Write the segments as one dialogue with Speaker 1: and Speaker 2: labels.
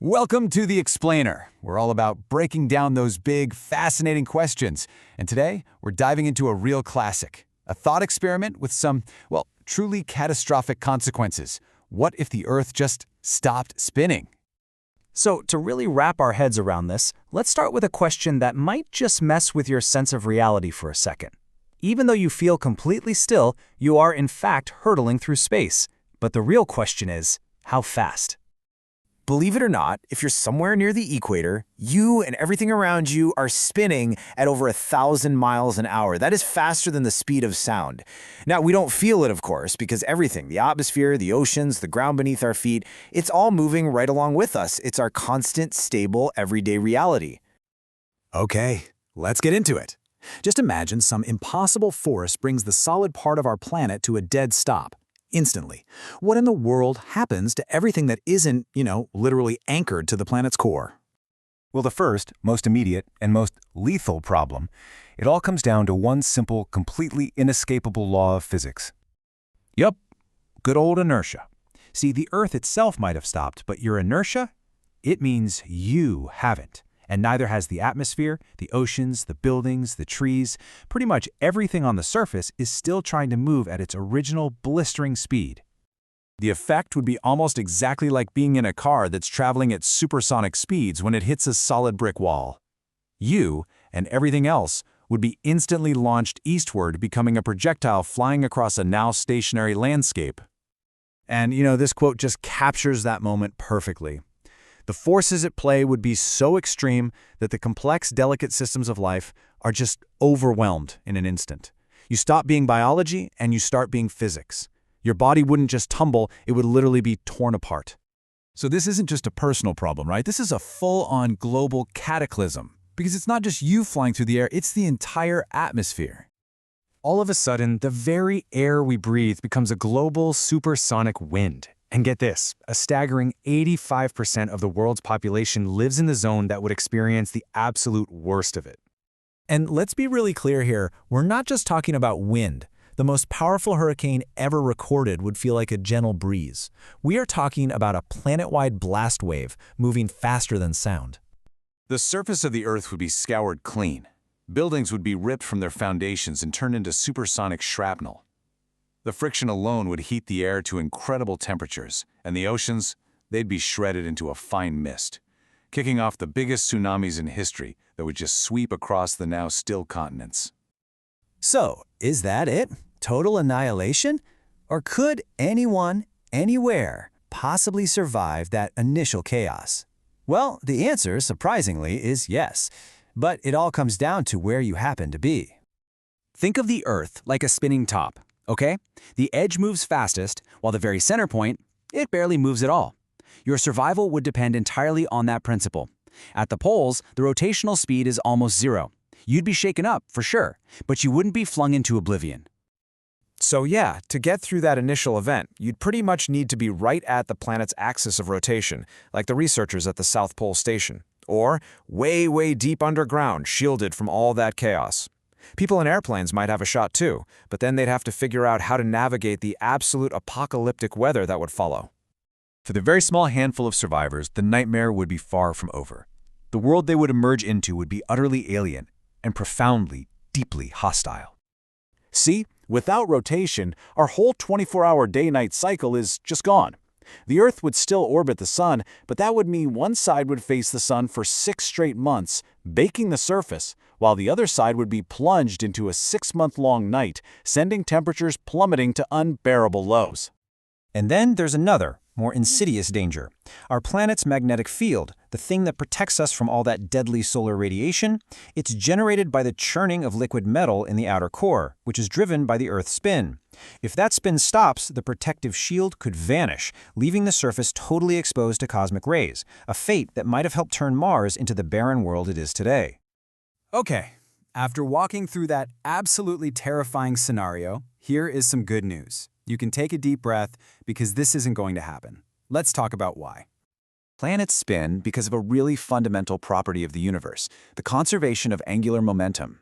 Speaker 1: Welcome to The Explainer. We're all about breaking down those big, fascinating questions. And today, we're diving into a real classic, a thought experiment with some, well, truly catastrophic consequences. What if the Earth just stopped spinning?
Speaker 2: So, to really wrap our heads around this, let's start with a question that might just mess with your sense of reality for a second. Even though you feel completely still, you are in fact hurtling through space. But the real question is, how fast?
Speaker 3: Believe it or not, if you're somewhere near the equator, you and everything around you are spinning at over 1,000 miles an hour. That is faster than the speed of sound. Now, we don't feel it, of course, because everything, the atmosphere, the oceans, the ground beneath our feet, it's all moving right along with us. It's our constant, stable, everyday reality.
Speaker 4: Okay, let's get into it. Just imagine some impossible force brings the solid part of our planet to a dead stop. Instantly. What in the world happens to everything that isn't, literally anchored to the planet's core?
Speaker 5: Well, the first, most immediate, and most lethal problem, it all comes down to one simple, completely inescapable law of physics.
Speaker 6: Yup, good old inertia. See, the Earth itself might have stopped, but your inertia? It means you haven't. And neither has the atmosphere, the oceans, the buildings, the trees. Pretty much everything on the surface is still trying to move at its original blistering speed.
Speaker 1: The effect would be almost exactly like being in a car that's traveling at supersonic speeds when it hits a solid brick wall. You, and everything else, would be instantly launched eastward, becoming a projectile flying across a now stationary landscape.
Speaker 2: And, this quote just captures that moment perfectly. The forces at play would be so extreme that the complex, delicate systems of life are just overwhelmed in an instant. You stop being biology and you start being physics. Your body wouldn't just tumble, it would literally be torn apart.
Speaker 1: So this isn't just a personal problem, right? This is a full-on global cataclysm. Because it's not just you flying through the air, it's the entire atmosphere.
Speaker 2: All of a sudden, the very air we breathe becomes a global supersonic wind. And get this, a staggering 85% of the world's population lives in the zone that would experience the absolute worst of it.
Speaker 4: And let's be really clear here, we're not just talking about wind. The most powerful hurricane ever recorded would feel like a gentle breeze. We are talking about a planet-wide blast wave moving faster than sound.
Speaker 1: The surface of the Earth would be scoured clean. Buildings would be ripped from their foundations and turned into supersonic shrapnel. The friction alone would heat the air to incredible temperatures, and the oceans, they'd be shredded into a fine mist, kicking off the biggest tsunamis in history that would just sweep across the now still continents.
Speaker 3: So, is that it? Total annihilation? Or could anyone, anywhere, possibly survive that initial chaos? Well, the answer, surprisingly, is yes. But it all comes down to where you happen to be.
Speaker 2: Think of the Earth like a spinning top. Okay? The edge moves fastest, while the very center point, it barely moves at all. Your survival would depend entirely on that principle. At the poles, the rotational speed is almost zero. You'd be shaken up, for sure, but you wouldn't be flung into oblivion.
Speaker 3: So yeah, to get through that initial event, you'd pretty much need to be right at the planet's axis of rotation, like the researchers at the South Pole Station. Or way, way deep underground, shielded from all that chaos. People in airplanes might have a shot too, but then they'd have to figure out how to navigate the absolute apocalyptic weather that would follow.
Speaker 5: For the very small handful of survivors, the nightmare would be far from over. The world they would emerge into would be utterly alien and profoundly, deeply hostile.
Speaker 1: See, without rotation, our whole 24-hour day-night cycle is just gone. The Earth would still orbit the Sun, but that would mean one side would face the Sun for 6 straight months, baking the surface, while the other side would be plunged into a 6-month-long night, sending temperatures plummeting to unbearable lows.
Speaker 2: And then there's another, more insidious danger. Our planet's magnetic field, the thing that protects us from all that deadly solar radiation, it's generated by the churning of liquid metal in the outer core, which is driven by the Earth's spin. If that spin stops, the protective shield could vanish, leaving the surface totally exposed to cosmic rays, a fate that might have helped turn Mars into the barren world it is today.
Speaker 7: Okay, after walking through that absolutely terrifying scenario, here is some good news. You can take a deep breath because this isn't going to happen. Let's talk about why.
Speaker 1: Planets spin because of a really fundamental property of the universe, the conservation of angular momentum.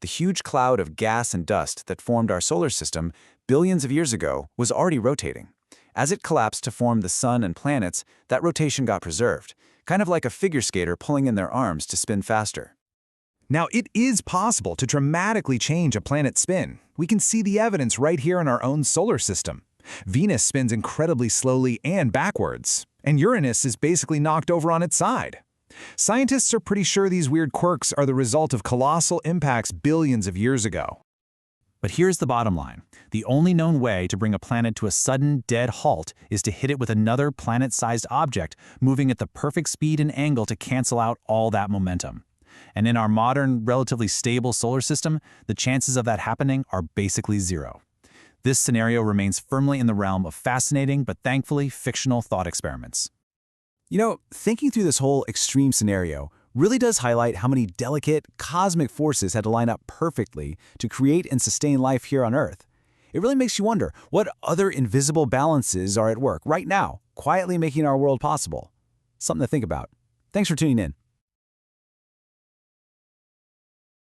Speaker 1: The huge cloud of gas and dust that formed our solar system billions of years ago was already rotating.
Speaker 2: As it collapsed to form the sun and planets, that rotation got preserved, kind of like a figure skater pulling in their arms to spin faster.
Speaker 5: Now, it is possible to dramatically change a planet's spin. We can see the evidence right here in our own solar system. Venus spins incredibly slowly and backwards, and Uranus is basically knocked over on its side. Scientists are pretty sure these weird quirks are the result of colossal impacts billions of years ago.
Speaker 6: But here's the bottom line. The only known way to bring a planet to a sudden, dead halt is to hit it with another planet-sized object moving at the perfect speed and angle to cancel out all that momentum. And in our modern, relatively stable solar system, the chances of that happening are basically zero. This scenario remains firmly in the realm of fascinating but thankfully fictional thought experiments.
Speaker 7: You know, thinking through this whole extreme scenario really does highlight how many delicate, cosmic forces had to line up perfectly to create and sustain life here on Earth. It really makes you wonder what other invisible balances are at work right now, quietly making our world possible. Something to think about. Thanks for tuning in.